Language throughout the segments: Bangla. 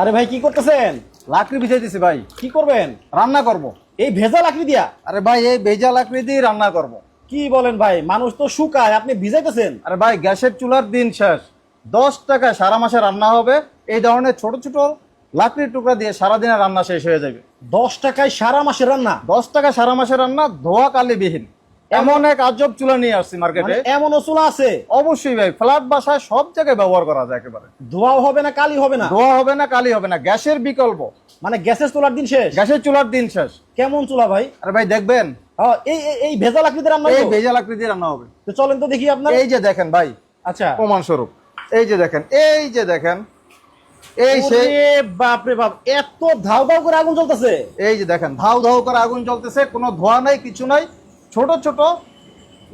আরে ভাই কি করতেছেন? লাকড়ি বিছাইতেছি ভাই। কি করবেন? রান্না করব। এই ভেজা লাকড়ি দিয়া? আরে ভাই এই ভেজা লাকড়ি দিয়ে রান্না করব। কি বলেন ভাই, মানুষ তো শুকায়, আপনি ভিজাইতেছেন? আরে ভাই গ্যাসের চুলার দিন শেষ। 10 টাকায় সারা মাসে রান্না হবে। এই ধরনের ছোট ছোট লাকড়ির টুকরা দিয়ে সারাদিনের রান্না শেষ হয়ে যাবে। 10 টাকায় সারা মাসের রান্না? 10 টাকা সারা মাসের রান্না, ধোয়া কালিবিহীন। এমন এক আজব চুলা নিয়ে আসছি মার্কেটে। মানে এমনও চুলা আছে? অবশ্যই ভাই, ফ্ল্যাট বাসায় সব জায়গায় ব্যবহার করা যায় একেবারে। ধোয়াও হবে না, কালি হবে না? ধোয়া হবে না, কালি হবে না, গ্যাসের বিকল্প। মানে গ্যাসের চুলার দিন শেষ? গ্যাসের চুলার দিন শেষ। কেমন চুলা ভাই? আরে ভাই দেখবেন, এই এই এই ভেজা লাকড়িতে রান্না এই হবে? ভেজা লাকড়ি দিয়ে রান্না হবে। তো চলেন তো দেখি আপনার। এই যে দেখেন ভাই, আচ্ছা, প্রমাণ স্বরূপ এই যে দেখেন, এই যে দেখেন, এই সেই ওরে বাপ রে বাপ, এত ধাউ ধাউ করে আগুন জ্বলতেছে! এই যে দেখেন, ধাউ ধাউ করে আগুন জ্বলতেছে, কোনো ধোয়া নাই, কিছু নাই। ছোট ছোট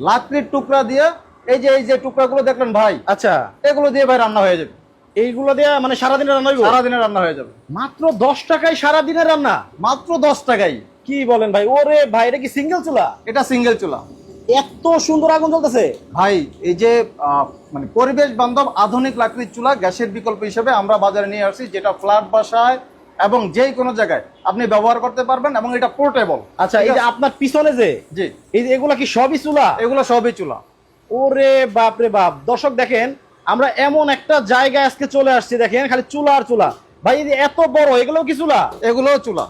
লাকড়ির টুকরা দিয়ে, এই যে টুকরাগুলো দেখলেন ভাই, আচ্ছা, এগুলো দিয়ে ভাই রান্না হয়ে যাবে। এইগুলো দিয়ে মানে সারাদিনের রান্না হইব? সারাদিনে রান্না হয়ে যাবে মাত্র 10 টাকায় সারাদিনের রান্না? মাত্র 10 টাকায়। কি বলেন ভাই? ওরে ভাই, এটা কি সিঙ্গেল চুলা? এটা সিঙ্গেল চুলা। এত সুন্দর আগুন জ্বলতেছে ভাই এই যে মানে পরিবেশ বান্ধব আধুনিক লাকড়ির চুলা গ্যাসের বিকল্প হিসেবে আমরা বাজারে নিয়ে আসছি, যেটা ফ্ল্যাট বাসায় এবং যে কোনো জায়গায় আপনি ব্যবহার করতে পারবেন, এবং এটা পোর্টেবল। আচ্ছা, এই যে আপনার পিছনে যে, জি, এই যে এগুলা কি সবই চুলা? এগুলো সবই চুলা। ওরে বাপ রে বাপ, দর্শক দেখেন, আমরা এমন একটা জায়গায় আজকে চলে আসছি, দেখেন খালি চুলা আর চুলা। ভাই এই যে এত বড়, এগুলো কি চুলা? এগুলো চুলা,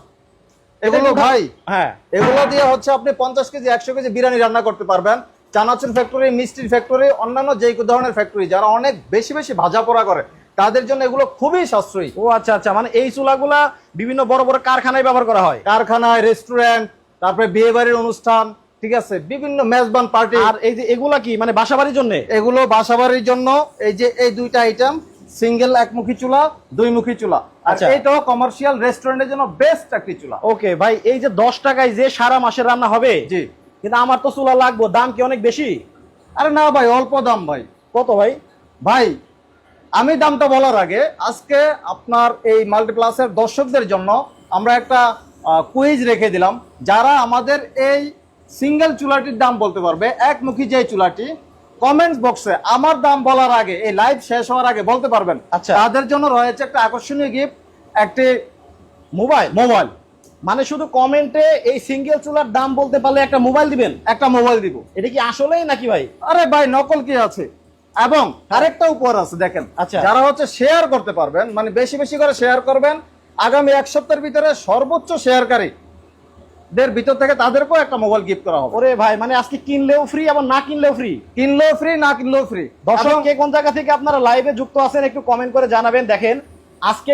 এগুলো ভাই, হ্যাঁ, এগুলো দিয়ে হচ্ছে আপনি 50 কেজি 100 কেজি বিরিয়ানি রান্না করতে পারবেন। চানাচুর ফ্যাক্টরি, মিষ্টির ফ্যাক্টরি, অন্যান্য যে ধরনের ফ্যাক্টরি যারা অনেক বেশি বেশি ভাজা পোড়া করে, তাদের জন্য এগুলো খুবই সাশ্রয়ী। ও আচ্ছা আচ্ছা, মানে এই চুলাগুলা বিভিন্ন বড় বড় কারখানায় ব্যবহার করা হয়? কারখানায়, রেস্টুরেন্ট, তারপরে বিয়ে বাড়ির অনুষ্ঠান, ঠিক আছে, বিভিন্ন মেজবান পার্টি। আর এই যে এগুলা কি মানে বাসাবাড়ির জন্য? এগুলো বাসাবাড়ির জন্য। এই যে এই দুইটা আইটেম, সিঙ্গেল একমুখী চুলা, দুইমুখী চুলা। আর আচ্ছা, এইটাও কমার্শিয়াল রেস্টুরেন্টের জন্য বেস্ট একটি চুলা। ওকে ভাই, এই যে 10 টাকায় যে সারা মাসের রান্না হবে, জি, কিন্তু আমার তো চুলা লাগবে, দাম কি অনেক বেশি? আরে না ভাই, অল্প দাম ভাই। কত ভাই? ভাই আমি দামটা বলার আগে আজকে আপনার এই মাল্টিপ্লাসের দর্শকদের জন্য আমরা একটা কুইজ রেখে দিলাম। যারা আমাদের এই সিঙ্গেল চুলাটির দাম বলতে পারবে, একমুখী যে চুলাটি, কমেন্টস বক্সে আমার দাম বলার আগে, এই লাইভ শেষ হওয়ার আগে বলতে পারবেন, আচ্ছা, তাদের জন্য রয়েছে একটা আকর্ষণীয় গিফট, একটি মোবাইল। মোবাইল। মানে শুধু কমেন্টে এই সিঙ্গেল চুলার দাম বলতে পারলে একটা মোবাইল দিবেন? একটা মোবাইল দিব। এটা কি আসলেই নাকি ভাই? আরে ভাই নকল কি আছে? এবং আরেকটা উপহার আছে দেখেন। আচ্ছা, যারা হচ্ছে শেয়ার করতে পারবেন, মানে বেশি বেশি করে শেয়ার করবেন, আগামী 1 সপ্তাহের ভিতরে সর্বোচ্চ শেয়ারকারী দের ভিতর থেকে তাদেরকেও একটা মোবাইল গিফট করা হবে। ওরে ভাই, মানে আজকে কিনলেও ফ্রি আবার না কিনলেও ফ্রি? কিনলেও ফ্রি, না কিনলেও ফ্রি। দর্শক কে কোন জায়গা থেকে আপনারা লাইভে যুক্ত আছেন একটু কমেন্ট করে জানাবেন। দেখেন আজকে